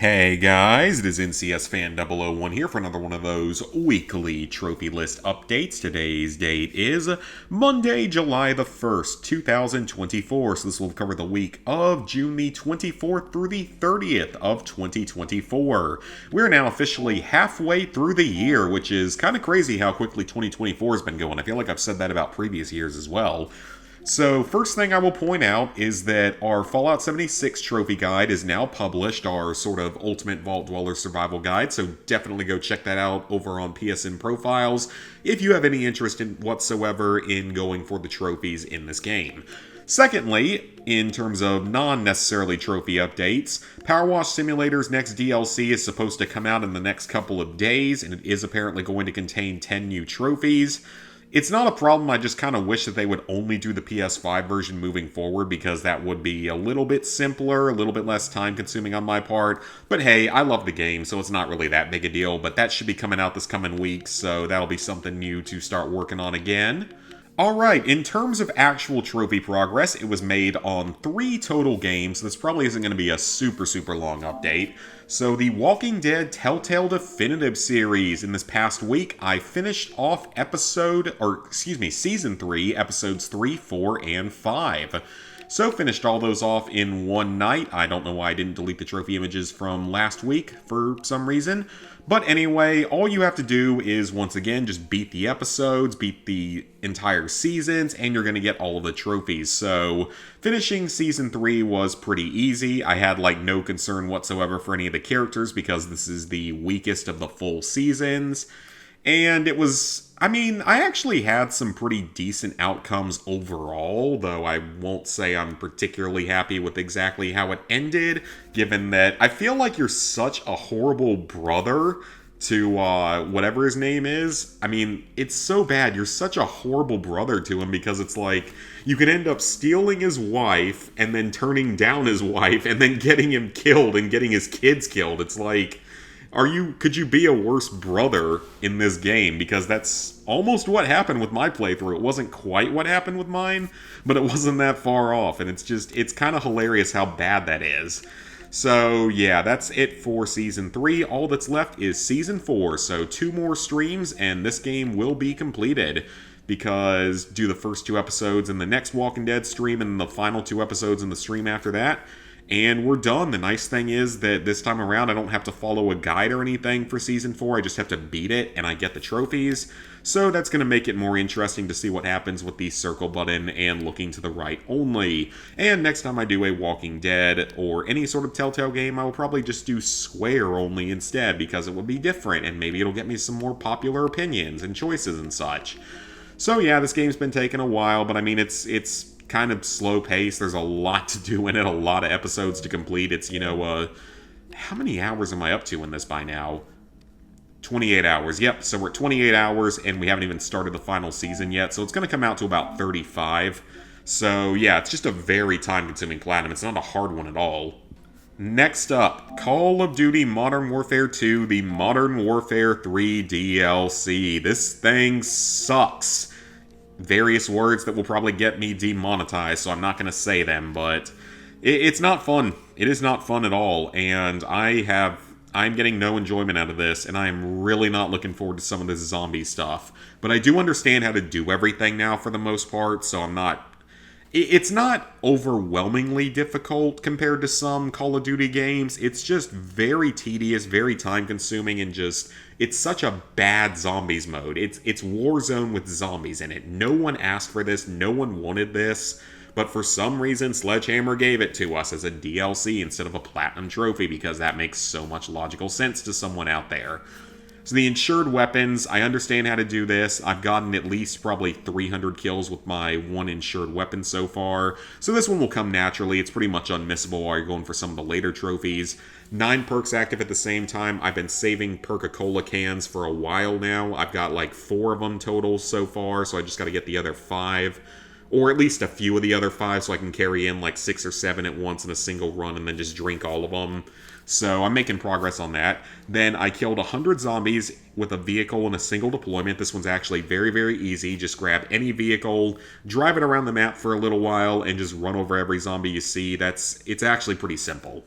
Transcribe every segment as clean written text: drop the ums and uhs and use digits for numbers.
Hey guys, it is NCS Fan 001 here for another one of those weekly trophy list updates. Today's date is Monday, July the 1st, 2024. So this will cover the week of June the 24th through the 30th of 2024. We're now officially halfway through the year, which is kind of crazy how quickly 2024 has been going. I feel like I've said that about previous years as well. So, first thing I will point out is that our Fallout 76 trophy guide is now published, our sort of Ultimate Vault Dweller survival guide, so definitely go check that out over on PSN Profiles if you have any interest in whatsoever in going for the trophies in this game. Secondly, in terms of non-necessarily trophy updates, Power Wash Simulator's next DLC is supposed to come out in the next couple of days, and it is apparently going to contain 10 new trophies. It's not a problem, I just kind of wish that they would only do the PS5 version moving forward because that would be a little bit simpler, a little bit less time consuming on my part. But hey, I love the game, so it's not really that big a deal, but that should be coming out this coming week, so that'll be something new to start working on again. Alright, in terms of actual trophy progress, it was made on 3 total games. This probably isn't going to be a super long update. So the Walking Dead Telltale Definitive Series, in this past week, I finished off Season 3, Episodes 3, 4, and 5. So finished all those off in one night. I don't know why I didn't delete the trophy images from last week for some reason. But anyway, all you have to do is, once again, just beat the episodes, beat the entire seasons, and you're going to get all of the trophies. So, finishing Season 3 was pretty easy. I had, no concern whatsoever for any of the characters because this is the weakest of the full seasons. And it was, I actually had some pretty decent outcomes overall, though I won't say I'm particularly happy with exactly how it ended, given that I feel like you're such a horrible brother to whatever his name is. It's so bad. You're such a horrible brother to him because it's like you could end up stealing his wife and then turning down his wife and then getting him killed and getting his kids killed. It's like, could you be a worse brother in this game? Because that's almost what happened with my playthrough. It wasn't quite what happened with mine, but it wasn't that far off. And it's kind of hilarious how bad that is. So yeah, that's it for Season 3. All that's left is Season 4. So 2 more streams and this game will be completed. Because do the first 2 episodes in the next Walking Dead stream and the final 2 episodes in the stream after that. And we're done. The nice thing is that this time around I don't have to follow a guide or anything for Season 4. I just have to beat it and I get the trophies. So that's going to make it more interesting to see what happens with the circle button and looking to the right only. And next time I do a Walking Dead or any sort of Telltale game, I will probably just do Square only instead because it would be different and maybe it'll get me some more popular opinions and choices and such. So yeah, this game's been taking a while, but it's kind of slow pace. There's a lot to do in it, a lot of episodes to complete. It's, how many hours am I up to in this by now? 28 hours. Yep, so we're at 28 hours, and we haven't even started the final season yet, so it's going to come out to about 35. So, yeah, it's just a very time-consuming platinum. It's not a hard one at all. Next up, Call of Duty Modern Warfare 2, the Modern Warfare 3 DLC. This thing sucks. Various words that will probably get me demonetized, so I'm not going to say them, but it's not fun. It is not fun at all, and I'm getting no enjoyment out of this, and I'm really not looking forward to some of this zombie stuff. But I do understand how to do everything now for the most part, so it's not overwhelmingly difficult compared to some Call of Duty games. It's just very tedious, very time-consuming, and it's such a bad zombies mode. It's Warzone with zombies in it. No one asked for this. No one wanted this. But for some reason, Sledgehammer gave it to us as a DLC instead of a platinum trophy because that makes so much logical sense to someone out there. So the insured weapons, I understand how to do this. I've gotten at least probably 300 kills with my one insured weapon so far. So this one will come naturally. It's pretty much unmissable while you're going for some of the later trophies. 9 perks active at the same time. I've been saving Perca-Cola cans for a while now. I've got 4 of them total so far, so I just got to get the other 5. Or at least a few of the other 5 so I can carry in 6 or 7 at once in a single run and then just drink all of them. So I'm making progress on that. Then I killed 100 zombies with a vehicle in a single deployment. This one's actually very easy. Just grab any vehicle, drive it around the map for a little while, and just run over every zombie you see. It's actually pretty simple.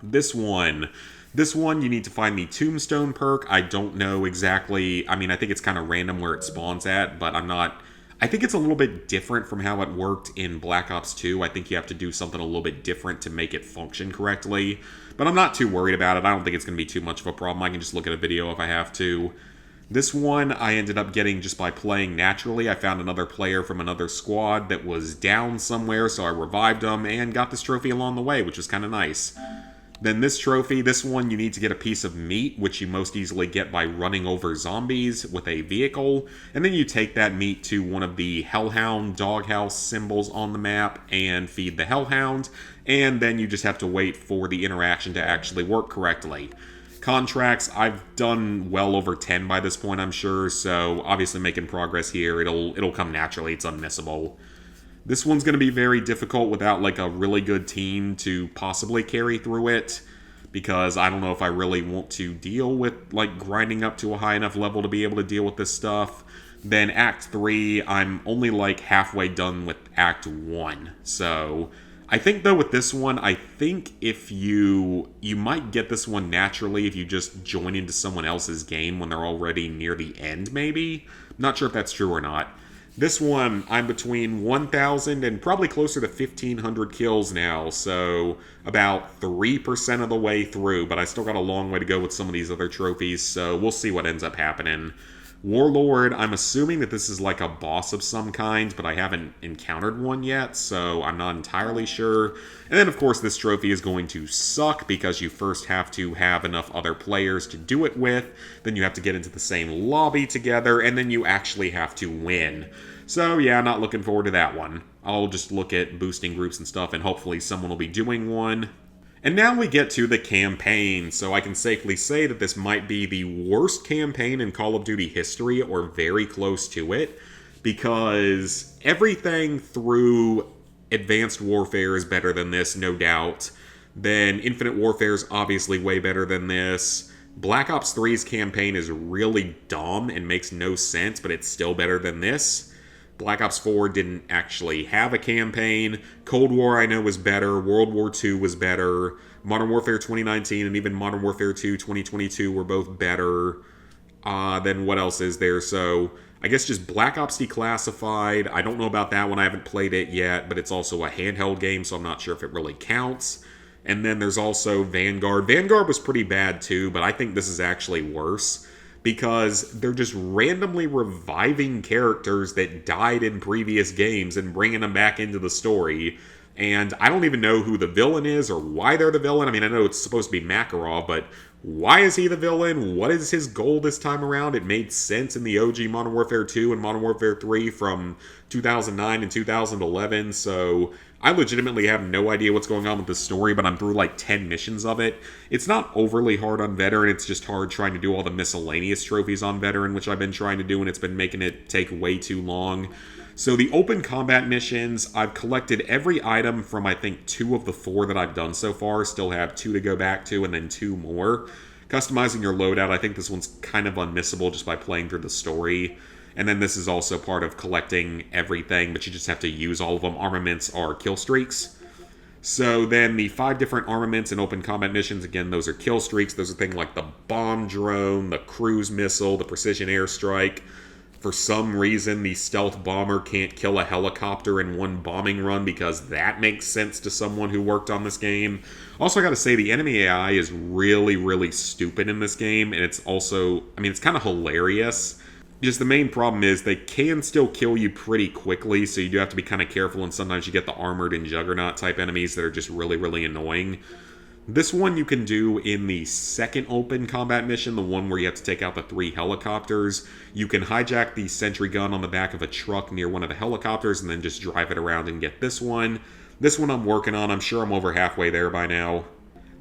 This one. This one, you need to find the Tombstone perk. I don't know exactly. I mean, I think it's kind of random where it spawns at, but I'm not... I think it's a little bit different from how it worked in Black Ops 2. I think you have to do something a little bit different to make it function correctly. But I'm not too worried about it. I don't think it's going to be too much of a problem. I can just look at a video if I have to. This one I ended up getting just by playing naturally. I found another player from another squad that was down somewhere, so I revived them and got this trophy along the way, which was kind of nice. Then this trophy, this one you need to get a piece of meat, which you most easily get by running over zombies with a vehicle. And then you take that meat to one of the Hellhound doghouse symbols on the map and feed the Hellhound. And then you just have to wait for the interaction to actually work correctly. Contracts, I've done well over 10 by this point, I'm sure. So obviously making progress here, it'll come naturally. It's unmissable. This one's going to be very difficult without like a really good team to possibly carry through it, because I don't know if I really want to deal with like grinding up to a high enough level to be able to deal with this stuff. Then Act 3, I'm only like halfway done with Act 1. So I think though with this one, I think if you might get this one naturally if you just join into someone else's game when they're already near the end maybe. I'm not sure if that's true or not. This one, I'm between 1,000 and probably closer to 1,500 kills now, so about 3% of the way through, but I still got a long way to go with some of these other trophies, so we'll see what ends up happening. Warlord, I'm assuming that this is like a boss of some kind, but I haven't encountered one yet, so I'm not entirely sure. And then, of course, this trophy is going to suck because you first have to have enough other players to do it with, then you have to get into the same lobby together, and then you actually have to win. So, yeah, not looking forward to that one. I'll just look at boosting groups and stuff, and hopefully someone will be doing one. And now we get to the campaign, so I can safely say that this might be the worst campaign in Call of Duty history, or very close to it, because everything through Advanced Warfare is better than this, no doubt. Then Infinite Warfare is obviously way better than this. Black Ops 3's campaign is really dumb and makes no sense, but it's still better than this. Black Ops 4 didn't actually have a campaign. Cold War, I know, was better. World War II was better. Modern Warfare 2019 and even Modern Warfare 2 2022 were both better. Then what else is there? So, I guess just Black Ops Declassified. I don't know about that one. I haven't played it yet, but it's also a handheld game, so I'm not sure if it really counts. And then there's also Vanguard. Vanguard was pretty bad too, but I think this is actually worse, because they're just randomly reviving characters that died in previous games and bringing them back into the story. And I don't even know who the villain is or why they're the villain. I mean, I know it's supposed to be Makarov, but why is he the villain? What is his goal this time around? It made sense in the OG Modern Warfare 2 and Modern Warfare 3 from 2009 and 2011, so I legitimately have no idea what's going on with this story, but I'm through like 10 missions of it. It's not overly hard on Veteran, it's just hard trying to do all the miscellaneous trophies on Veteran, which I've been trying to do, and it's been making it take way too long. So the open combat missions, I've collected every item from I think 2 of the 4 that I've done so far. Still have 2 to go back to and then 2 more. Customizing your loadout, I think this one's kind of unmissable just by playing through the story. And then this is also part of collecting everything, but you just have to use all of them. Armaments are kill streaks. So then the 5 different armaments and open combat missions, again, those are kill streaks. Those are things like the bomb drone, the cruise missile, the precision airstrike. For some reason, the stealth bomber can't kill a helicopter in one bombing run, because that makes sense to someone who worked on this game. Also, I gotta say, the enemy AI is really, really stupid in this game, and it's also, I mean, it's kind of hilarious. Just the main problem is they can still kill you pretty quickly, so you do have to be kind of careful, and sometimes you get the armored and juggernaut type enemies that are just really, really annoying. This one you can do in the second open combat mission, the one where you have to take out the 3 helicopters. You can hijack the sentry gun on the back of a truck near one of the helicopters and then just drive it around and get this one. This one I'm working on. I'm sure I'm over halfway there by now.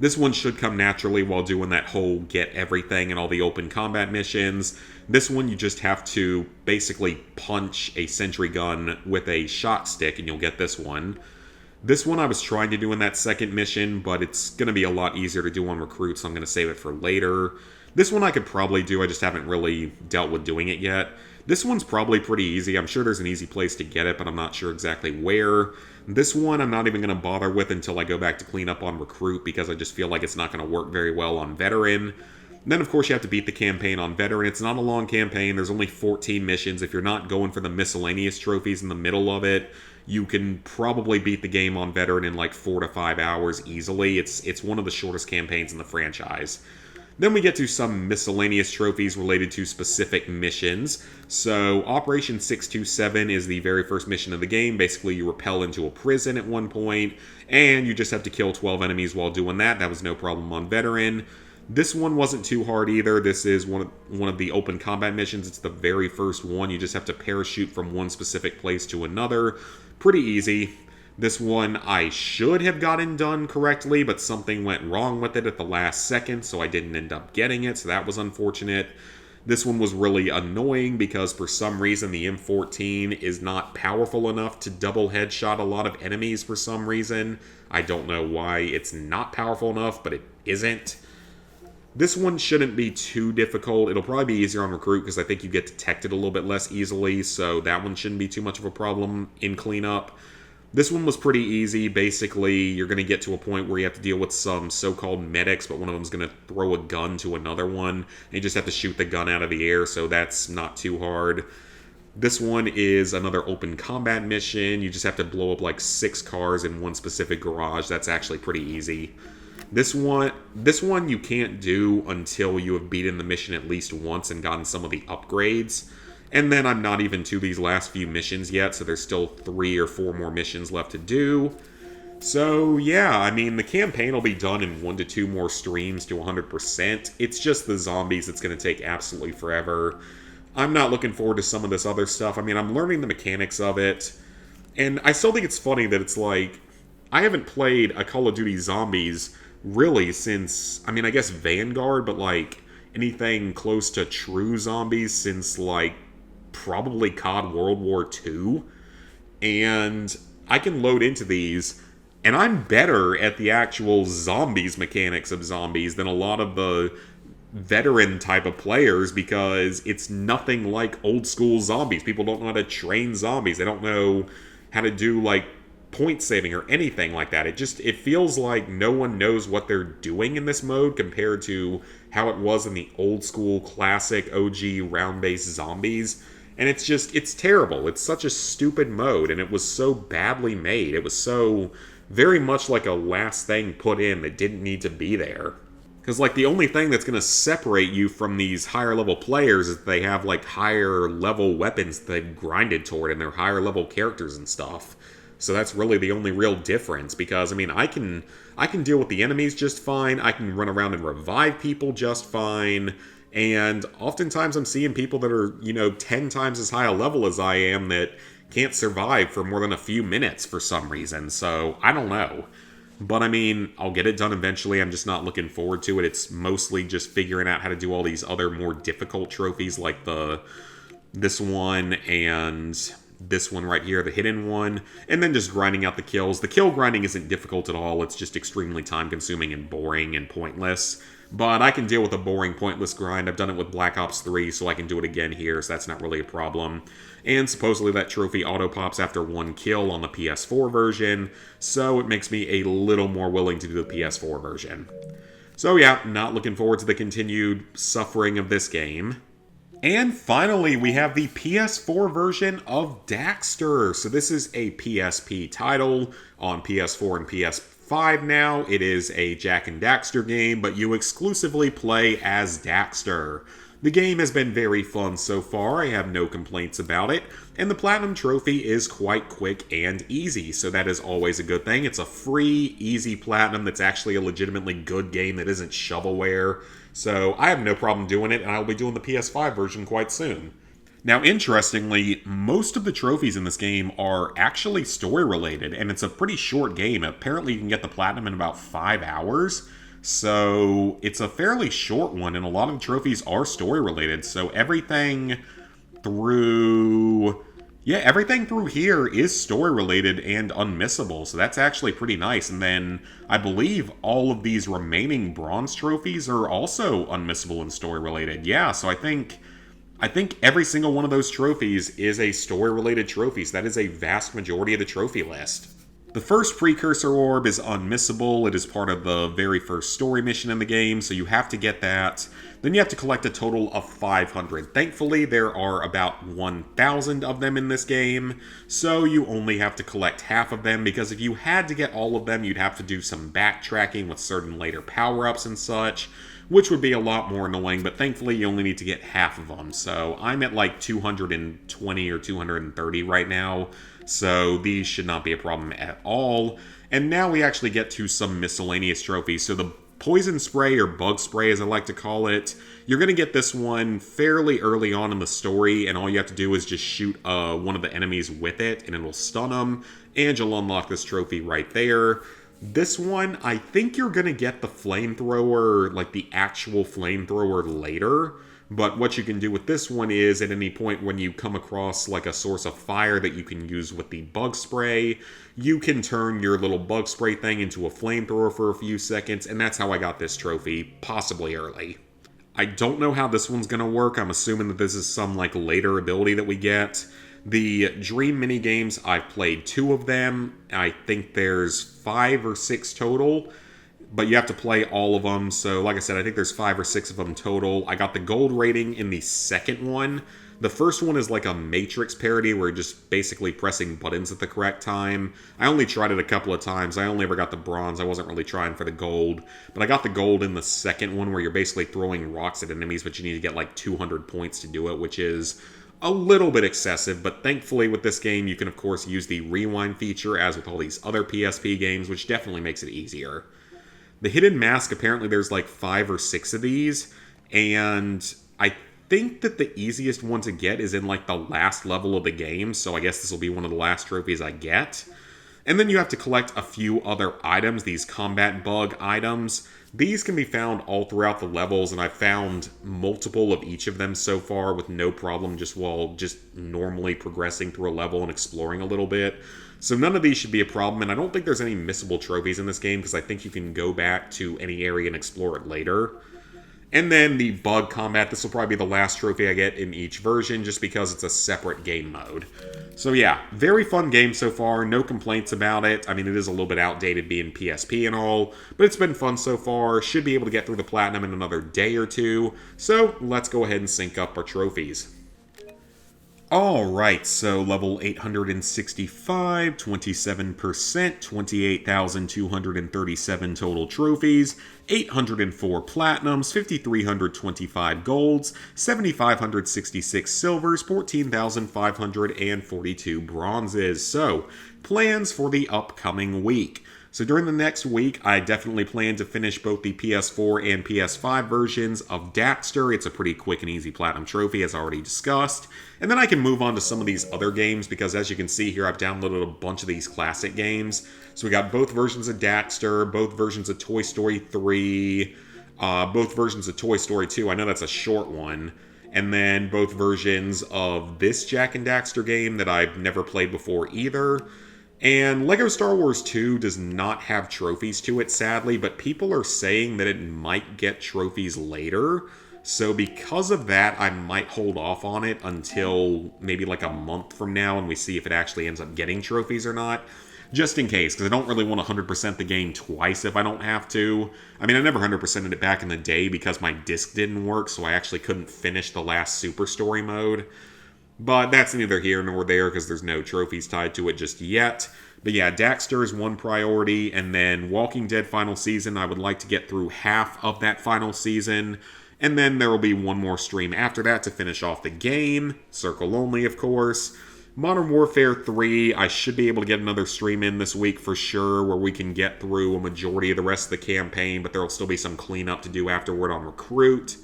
This one should come naturally while doing that whole get everything and all the open combat missions. This one you just have to basically punch a sentry gun with a shot stick and you'll get this one. This one I was trying to do in that second mission, but it's going to be a lot easier to do on recruits, so I'm going to save it for later. This one I could probably do, I just haven't really dealt with doing it yet. This one's probably pretty easy. I'm sure there's an easy place to get it, but I'm not sure exactly where. This one I'm not even going to bother with until I go back to clean up on Recruit, because I just feel like it's not going to work very well on Veteran. Then, of course, you have to beat the campaign on Veteran. It's not a long campaign. There's only 14 missions. If you're not going for the miscellaneous trophies in the middle of it, you can probably beat the game on Veteran in like 4 to 5 hours easily. It's one of the shortest campaigns in the franchise. Then we get to some miscellaneous trophies related to specific missions. So Operation 627 is the very first mission of the game. Basically, you rappel into a prison at one point, and you just have to kill 12 enemies while doing that. That was no problem on Veteran. This one wasn't too hard either. This is one of the open combat missions. It's the very first one. You just have to parachute from one specific place to another. Pretty easy. This one I should have gotten done correctly, but something went wrong with it at the last second, so I didn't end up getting it, so that was unfortunate. This one was really annoying because for some reason the M14 is not powerful enough to double headshot a lot of enemies for some reason. I don't know why it's not powerful enough, but it isn't. This one shouldn't be too difficult. It'll probably be easier on Recruit because I think you get detected a little bit less easily, so that one shouldn't be too much of a problem in cleanup. This one was pretty easy. Basically, you're going to get to a point where you have to deal with some so-called medics, but one of them's going to throw a gun to another one, and you just have to shoot the gun out of the air, so that's not too hard. This one is another open combat mission. You just have to blow up like 6 cars in one specific garage. That's actually pretty easy. This one you can't do until you have beaten the mission at least once and gotten some of the upgrades. And then I'm not even to these last few missions yet, so there's still 3 or 4 more missions left to do. So yeah, I mean, the campaign will be done in 1 to 2 more streams to 100%. It's just the zombies that's going to take absolutely forever. I'm not looking forward to some of this other stuff. I mean, I'm learning the mechanics of it. And I still think it's funny that it's like, I haven't played a Call of Duty Zombies really since, I mean, I guess Vanguard, but like anything close to true zombies since like probably COD World War II. And I can load into these, and I'm better at the actual zombies mechanics of zombies than a lot of the veteran type of players, because it's nothing like old school zombies. People don't know how to train zombies. They don't know how to do like point saving or anything like that. It feels like no one knows what they're doing in this mode compared to how it was in the old school classic OG round-based zombies. And it's terrible. It's such a stupid mode, and it was so badly made. It was so very much like a last thing put in that didn't need to be there. Because, like, the only thing that's going to separate you from these higher-level players is that they have, like, higher-level weapons that they've grinded toward, and they're higher-level characters and stuff. So that's really the only real difference, because, I mean, I can deal with the enemies just fine, I can run around and revive people just fine, and oftentimes I'm seeing people that are, 10 times as high a level as I am that can't survive for more than a few minutes for some reason, so I don't know. But I mean, I'll get it done eventually. I'm just not looking forward to it. It's mostly just figuring out how to do all these other more difficult trophies like this one and this one right here, the hidden one, and then just grinding out the kills. The kill grinding isn't difficult at all. It's just extremely time-consuming and boring and pointless. But I can deal with a boring, pointless grind. I've done it with Black Ops 3, so I can do it again here, so that's not really a problem. And supposedly that trophy auto-pops after 1 kill on the PS4 version, so it makes me a little more willing to do the PS4 version. So yeah, not looking forward to the continued suffering of this game. And finally, we have the PS4 version of Daxter. So this is a PSP title on PS4 and PS5 now. It is a Jak and Daxter game, but you exclusively play as Daxter. The game has been very fun so far, I have no complaints about it, and the Platinum Trophy is quite quick and easy, so that is always a good thing. It's a free, easy Platinum that's actually a legitimately good game that isn't shovelware, so I have no problem doing it, and I'll be doing the PS5 version quite soon. Now, interestingly, most of the trophies in this game are actually story-related, and it's a pretty short game. Apparently, you can get the Platinum in about 5 hours, so it's a fairly short one, and a lot of the trophies are story-related, so everything through here is story-related and unmissable, so that's actually pretty nice. And then I believe all of these remaining bronze trophies are also unmissable and story-related. Yeah, so I think I think every single one of those trophies is a story-related trophy, so that is a vast majority of the trophy list. The first precursor orb is unmissable. It is part of the very first story mission in the game, so you have to get that. Then you have to collect a total of 500. Thankfully, there are about 1,000 of them in this game, so you only have to collect half of them, because if you had to get all of them, you'd have to do some backtracking with certain later power-ups and such, which would be a lot more annoying, but thankfully you only need to get half of them. So I'm at like 220 or 230 right now, so these should not be a problem at all. And now we actually get to some miscellaneous trophies. So the poison spray, or bug spray as I like to call it, you're going to get this one fairly early on in the story, and all you have to do is just shoot one of the enemies with it, and it'll stun them, and you'll unlock this trophy right there. This one, I think you're going to get the flamethrower, like the actual flamethrower later. But what you can do with this one is, at any point when you come across like a source of fire that you can use with the bug spray, you can turn your little bug spray thing into a flamethrower for a few seconds, and that's how I got this trophy, possibly early. I don't know how this one's going to work. I'm assuming that this is some like later ability that we get. The Dream minigames, I've played 2 of them. I think there's 5 or 6 total, but you have to play all of them. So like I said, I think there's 5 or 6 of them total. I got the gold rating in the second one. The first one is like a Matrix parody where you're just basically pressing buttons at the correct time. I only tried it a couple of times. I only ever got the bronze. I wasn't really trying for the gold. But I got the gold in the second one where you're basically throwing rocks at enemies, but you need to get like 200 points to do it, which is a little bit excessive, but thankfully with this game you can of course use the rewind feature as with all these other PSP games, which definitely makes it easier. The hidden mask, apparently there's like 5 or 6 of these, and I think that the easiest one to get is in like the last level of the game, so I guess this will be one of the last trophies I get. And then you have to collect a few other items, these combat bug items. These can be found all throughout the levels, and I've found multiple of each of them so far with no problem just while just normally progressing through a level and exploring a little bit. So none of these should be a problem, and I don't think there's any missable trophies in this game because I think you can go back to any area and explore it later. And then the bug combat, this will probably be the last trophy I get in each version just because it's a separate game mode. So yeah, very fun game so far, no complaints about it. I mean, it is a little bit outdated being PSP and all, but it's been fun so far. Should be able to get through the platinum in another day or two. So let's go ahead and sync up our trophies. Alright, so level 865, 27%, 28,237 total trophies, 804 platinums, 5,325 golds, 7,566 silvers, 14,542 bronzes. So, plans for the upcoming week. So during the next week, I definitely plan to finish both the PS4 and PS5 versions of Daxter. It's a pretty quick and easy platinum trophy, as already discussed. And then I can move on to some of these other games, because as you can see here, I've downloaded a bunch of these classic games. So we got both versions of Daxter, both versions of Toy Story 3, both versions of Toy Story 2. I know that's a short one. And then both versions of this Jak and Daxter game that I've never played before either. And LEGO Star Wars 2 does not have trophies to it, sadly, but people are saying that it might get trophies later. So because of that, I might hold off on it until maybe like a month from now and we see if it actually ends up getting trophies or not. Just in case, because I don't really want to 100% the game twice if I don't have to. I mean, I never 100%ed it back in the day because my disc didn't work, so I actually couldn't finish the last Super Story mode. But that's neither here nor there because there's no trophies tied to it just yet. But yeah, Daxter is one priority, and then Walking Dead Final Season, I would like to get through half of that final season. And then there will be one more stream after that to finish off the game. Circle only, of course. Modern Warfare 3, I should be able to get another stream in this week for sure, where we can get through a majority of the rest of the campaign, but there will still be some cleanup to do afterward on Recruit.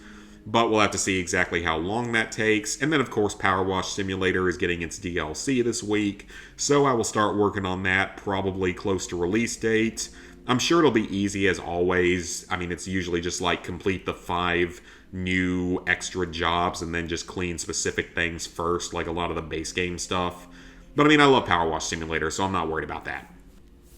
But we'll have to see exactly how long that takes. And then, of course, Power Wash Simulator is getting its DLC this week, so I will start working on that probably close to release date. I'm sure it'll be easy as always. I mean, it's usually just like complete the 5 new extra jobs and then just clean specific things first, like a lot of the base game stuff. But I mean, I love Power Wash Simulator, so I'm not worried about that.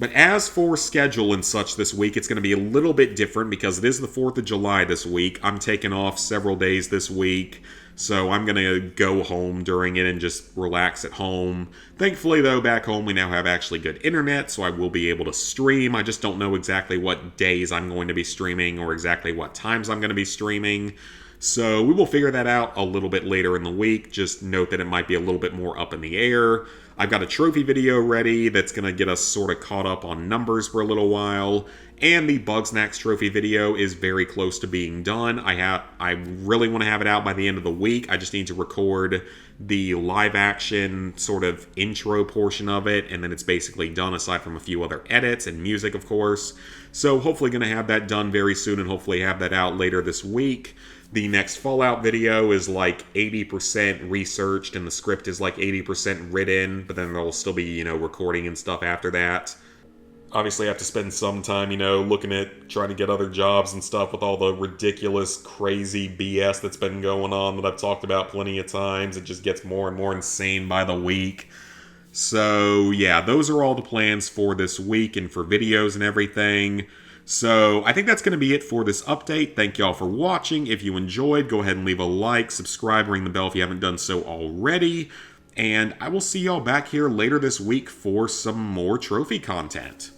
But as for schedule and such this week, it's going to be a little bit different because it is the 4th of July this week. I'm taking off several days this week, so I'm going to go home during it and just relax at home. Thankfully, though, back home we now have actually good internet, so I will be able to stream. I just don't know exactly what days I'm going to be streaming or exactly what times I'm going to be streaming. So we will figure that out a little bit later in the week. Just note that it might be a little bit more up in the air. I've got a trophy video ready that's going to get us sort of caught up on numbers for a little while. And the Bugsnax trophy video is very close to being done. I really want to have it out by the end of the week. I just need to record the live action sort of intro portion of it, and then it's basically done aside from a few other edits and music, of course. So hopefully going to have that done very soon and hopefully have that out later this week. The next Fallout video is like 80% researched and the script is like 80% written, but then there'll still be, recording and stuff after that. Obviously, I have to spend some time, looking at trying to get other jobs and stuff with all the ridiculous, crazy BS that's been going on that I've talked about plenty of times. It just gets more and more insane by the week. So, yeah, those are all the plans for this week and for videos and everything. So, I think that's going to be it for this update. Thank y'all for watching. If you enjoyed, go ahead and leave a like, subscribe, ring the bell if you haven't done so already. And I will see y'all back here later this week for some more trophy content.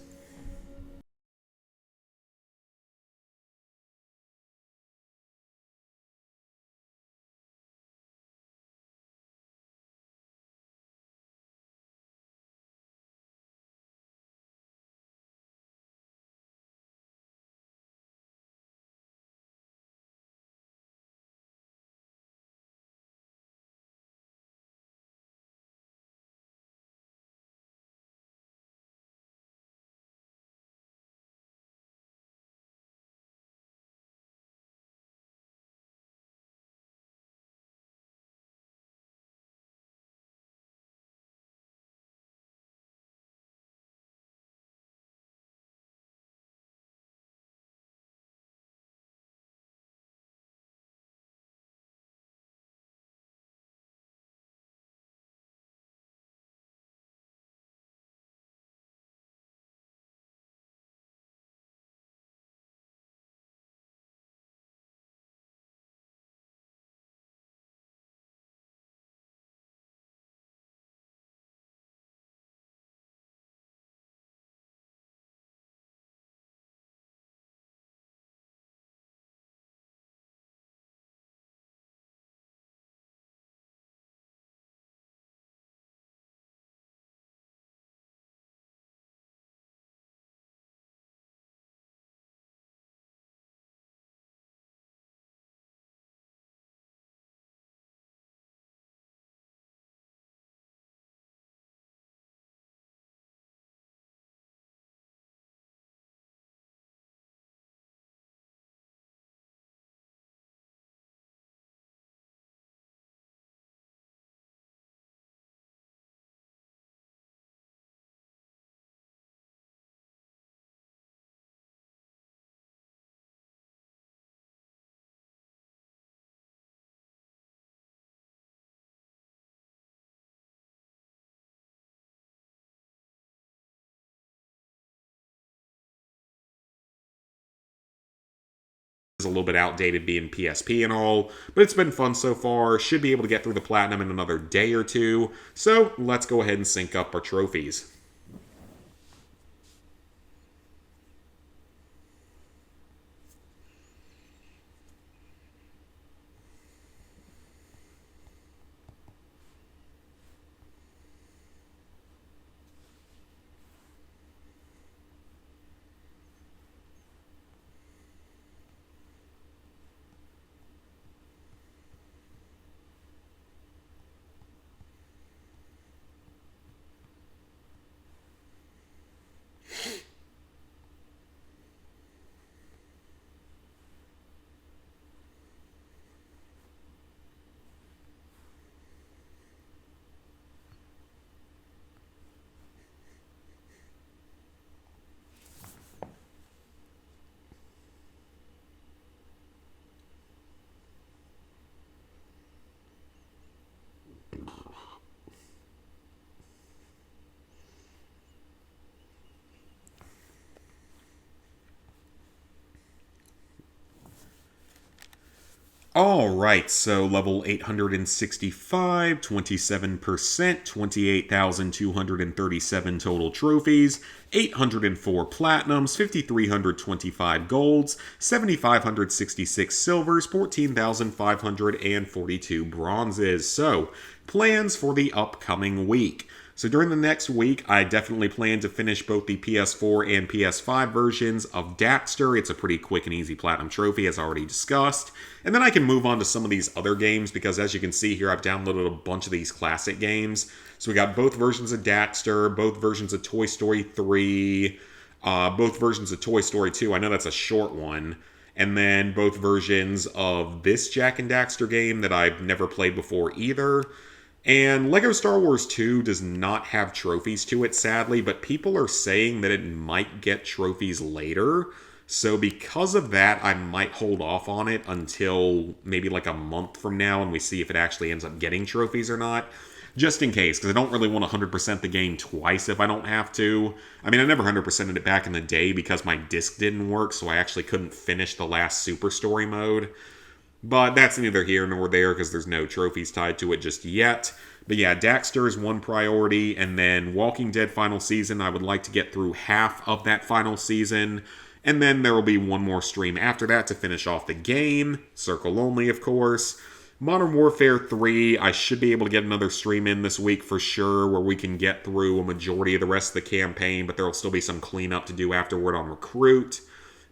A little bit outdated being PSP and all, but it's been fun so far. Should be able to get through the platinum in another day or two. So let's go ahead and sync up our trophies. Alright, so level 865, 27%, 28,237 total trophies, 804 platinums, 5,325 golds, 7,566 silvers, 14,542 bronzes. So, plans for the upcoming week. So during the next week, I definitely plan to finish both the PS4 and PS5 versions of Daxter. It's a pretty quick and easy platinum trophy, as already discussed. And then I can move on to some of these other games, because as you can see here, I've downloaded a bunch of these classic games. So we got both versions of Daxter, both versions of Toy Story 3, both versions of Toy Story 2. I know that's a short one. And then both versions of this Jak and Daxter game that I've never played before either. And LEGO Star Wars 2 does not have trophies to it, sadly, but people are saying that it might get trophies later. So because of that, I might hold off on it until maybe like a month from now and we see if it actually ends up getting trophies or not. Just in case, because I don't really want to 100% the game twice if I don't have to. I mean, I never 100%ed it back in the day because my disc didn't work, so I actually couldn't finish the last Super Story mode. But that's neither here nor there because there's no trophies tied to it just yet. But yeah, Daxter is one priority, and then Walking Dead Final Season, I would like to get through half of that final season. And then there will be one more stream after that to finish off the game. Circle only, of course. Modern Warfare 3, I should be able to get another stream in this week for sure, where we can get through a majority of the rest of the campaign, but there will still be some cleanup to do afterward on Recruit.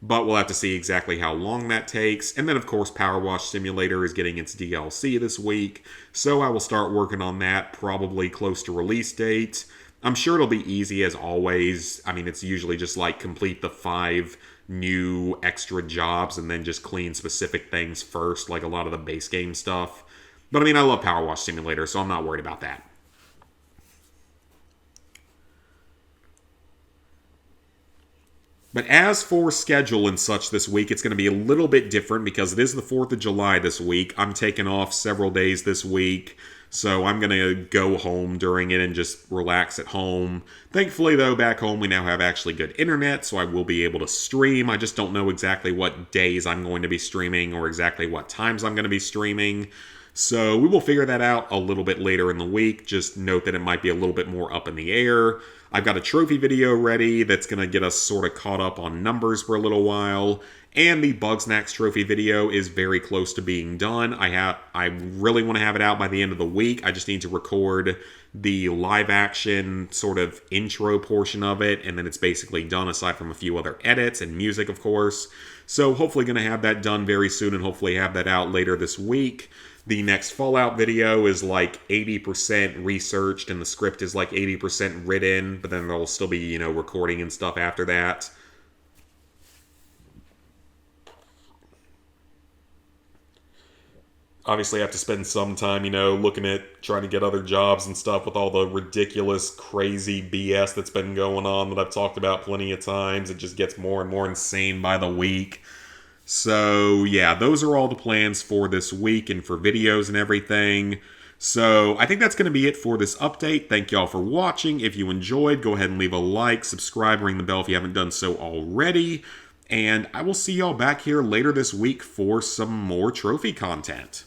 But we'll have to see exactly how long that takes. And then, of course, Power Wash Simulator is getting its DLC this week, so I will start working on that probably close to release date. I'm sure it'll be easy as always. I mean, it's usually just like complete the 5 new extra jobs and then just clean specific things first, like a lot of the base game stuff. But I mean, I love Power Wash Simulator, so I'm not worried about that. But as for schedule and such this week, it's going to be a little bit different because it is the 4th of July this week. I'm taking off several days this week, so I'm going to go home during it and just relax at home. Thankfully, though, back home we now have actually good internet, so I will be able to stream. I just don't know exactly what days I'm going to be streaming or exactly what times I'm going to be streaming. So we will figure that out a little bit later in the week. Just note that it might be a little bit more up in the air. I've got a trophy video ready that's going to get us sort of caught up on numbers for a little while. And the Bugsnax trophy video is very close to being done. I really want to have it out by the end of the week. I just need to record the live action sort of intro portion of it, and then it's basically done aside from a few other edits and music, of course. So hopefully going to have that done very soon and hopefully have that out later this week. The next Fallout video is like 80% researched and the script is like 80% written, but then there'll still be, recording and stuff after that. Obviously, I have to spend some time, looking at trying to get other jobs and stuff with all the ridiculous, crazy BS that's been going on that I've talked about plenty of times. It just gets more and more insane by the week. So, yeah, those are all the plans for this week and for videos and everything. So, I think that's going to be it for this update. Thank y'all for watching. If you enjoyed, go ahead and leave a like, subscribe, ring the bell if you haven't done so already. And I will see y'all back here later this week for some more trophy content.